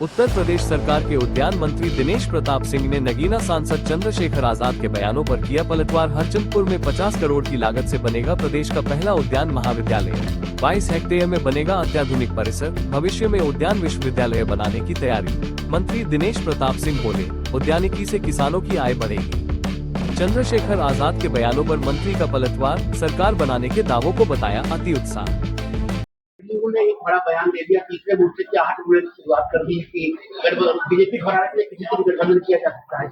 उत्तर प्रदेश सरकार के उद्यान मंत्री दिनेश प्रताप सिंह ने नगीना सांसद चंद्रशेखर आजाद के बयानों पर किया पलटवार। हरचंदपुर में 50 करोड़ की लागत से बनेगा प्रदेश का पहला उद्यान महाविद्यालय। 22 हेक्टेयर में बनेगा अत्याधुनिक परिसर। भविष्य में उद्यान विश्वविद्यालय बनाने की तैयारी। मंत्री दिनेश प्रताप सिंह बोले, उद्यानिकी से किसानों की आय बढ़ेगी। चंद्रशेखर आजाद के बयानों पर मंत्री का पलटवार। सरकार बनाने के दावों को बताया अति उत्साह। उन्होंने एक बड़ा बयान दे दिया, तीसरे मोर्चे की 8 उन्होंने शुरुआत कर दी कि बीजेपी भारत में किसी से भी गठबंधन किया जा सकता है।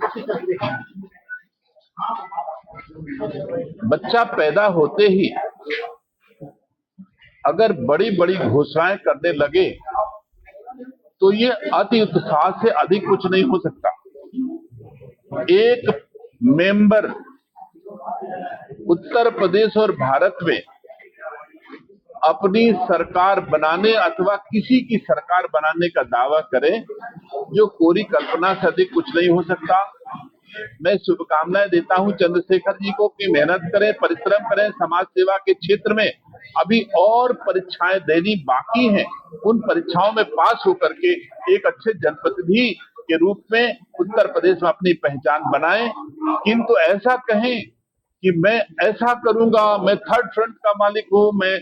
बच्चा पैदा होते ही अगर बड़ी बड़ी घोषणाएं करने लगे तो ये अति उत्साह से अधिक कुछ नहीं हो सकता। एक मेंबर उत्तर प्रदेश और भारत में अपनी सरकार बनाने अथवा किसी की सरकार बनाने का दावा करें, जो कोरी कल्पना से अधिक कुछ नहीं हो सकता। मैं शुभकामनाएं देता हूं चंद्रशेखर जी को कि मेहनत करें, परिश्रम करें। समाज सेवा के क्षेत्र में अभी और परीक्षाएं देनी बाकी हैं। उन परीक्षाओं में पास होकर के एक अच्छे जनप्रतिनिधि के रूप में उत्तर प्रदेश में अपनी पहचान बनाएं। किंतु ऐसा कहें कि मैं ऐसा करूंगा, मैं थर्ड फ्रंट का मालिक हूं, मैं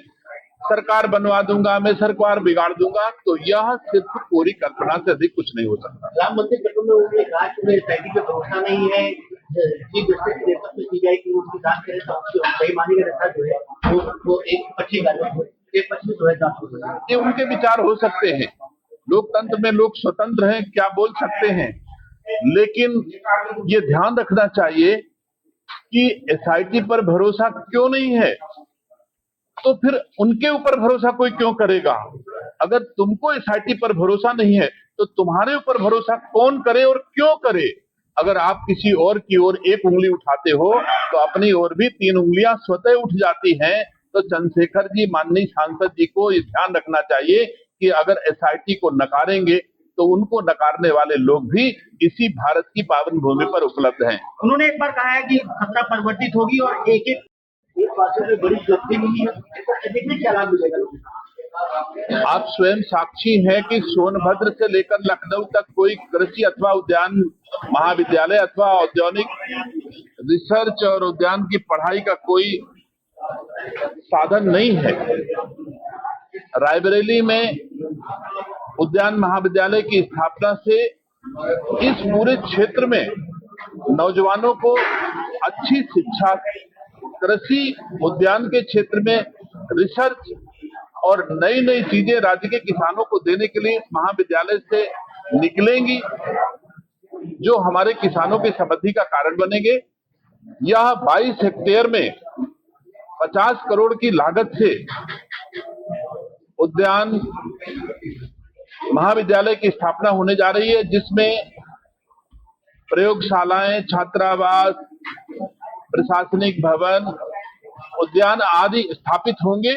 सरकार बनवा दूंगा, मैं सरकार बिगाड़ दूंगा, तो यह सिर्फ पूरी कल्पना से अधिक कुछ नहीं हो सकता। राम मंदिर चक्र में उन्होंने कहा कि उन्हें एसआईटी पे भरोसा नहीं है। चीफ जस्टिस के नेतृत्व में सीबीआई की उसकी जांच करे तो बेईमानी का रेखा जो है वो एक पक्षी जो है जांच हो सकती है। ये उनके विचार हो सकते हैं। लोकतंत्र में लोग स्वतंत्र हैं, क्या बोल सकते हैं, लेकिन ये ध्यान रखना चाहिए कि एसआईटी पर भरोसा क्यों नहीं है, तो फिर उनके ऊपर भरोसा कोई क्यों करेगा। अगर तुमको एसआईटी पर भरोसा नहीं है तो तुम्हारे ऊपर भरोसा कौन करे और क्यों करे। अगर आप किसी और की ओर एक उंगली उठाते हो तो अपनी ओर भी 3 उंगलियां स्वतः उठ जाती हैं। तो चंद्रशेखर जी, माननीय सांसद जी को ये ध्यान रखना चाहिए कि अगर एसआईटी को नकारेंगे तो उनको नकारने वाले लोग भी इसी भारत की पावन भूमि पर उपलब्ध हैं। उन्होंने एक बार कहा है कि सत्ता परिवर्तित होगी और एक पार्टी में बड़ी उपलब्धि मिली है, देखने क्या लाभ मिलेगा। आप स्वयं साक्षी हैं कि सोनभद्र से लेकर लखनऊ तक कोई कृषि अथवा उद्यान महाविद्यालय अथवा औद्योगिक रिसर्च और उद्यान की पढ़ाई का कोई साधन नहीं है। रायबरेली में उद्यान महाविद्यालय की स्थापना से इस पूरे क्षेत्र में नौजवानों को अच्छी शिक्षा, कृषि उद्यान के क्षेत्र में रिसर्च और नई नई चीजें राज्य के किसानों को देने के लिए इस महाविद्यालय से निकलेंगी, जो हमारे किसानों की समृद्धि का कारण बनेंगे। यह 22 हेक्टेयर में 50 करोड़ की लागत से उद्यान महाविद्यालय की स्थापना होने जा रही है, जिसमें प्रयोगशालाएं, छात्रावास, प्रशासनिक भवन, उद्यान आदि स्थापित होंगे।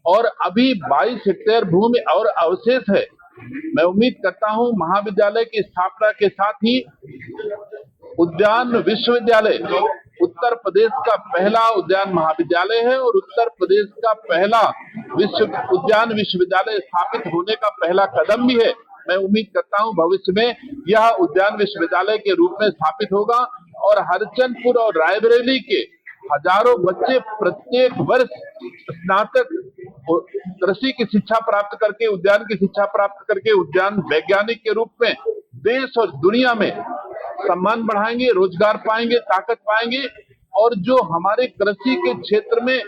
और अभी 22 हेक्टेयर भूमि और अवशेष है। मैं उम्मीद करता हूं महाविद्यालय की स्थापना के साथ ही उद्यान विश्वविद्यालय उत्तर प्रदेश का पहला उद्यान महाविद्यालय है और उत्तर प्रदेश का पहला उद्यान विश्वविद्यालय स्थापित होने का पहला कदम भी है। मैं उम्मीद करता हूं भविष्य में यह उद्यान विश्वविद्यालय के रूप में स्थापित होगा और हरचंदपुर और रायबरेली के हजारों बच्चे प्रत्येक वर्ष स्नातक कृषि की शिक्षा प्राप्त करके, उद्यान की शिक्षा प्राप्त करके उद्यान वैज्ञानिक के रूप में देश और दुनिया में सम्मान बढ़ाएंगे, रोजगार पाएंगे, ताकत पाएंगे। और जो हमारे कृषि के क्षेत्र में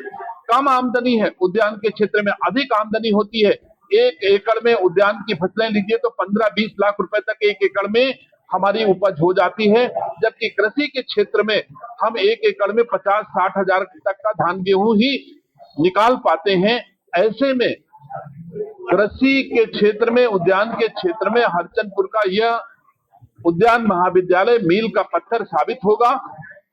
कम आमदनी है, उद्यान के क्षेत्र में अधिक आमदनी होती है। 1 एकड़ में उद्यान की फसलें लीजिए तो 15-20 लाख रुपए तक 1 एकड़ में हमारी उपज हो जाती है, जबकि कृषि के क्षेत्र में हम 1 एकड़ में 50-60 हजार तक का धान गेहूं ही निकाल पाते हैं। ऐसे में कृषि के क्षेत्र में, उद्यान के क्षेत्र में हरचंदपुर का यह उद्यान महाविद्यालय मील का पत्थर साबित होगा।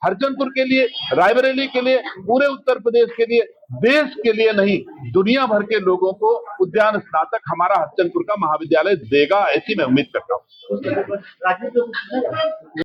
हरचंदपुर के लिए, रायबरेली के लिए, पूरे उत्तर प्रदेश के लिए, देश के लिए नहीं, दुनिया भर के लोगों को उद्यान स्नातक हमारा हरचंदपुर का महाविद्यालय देगा, ऐसी मैं उम्मीद करता हूँ।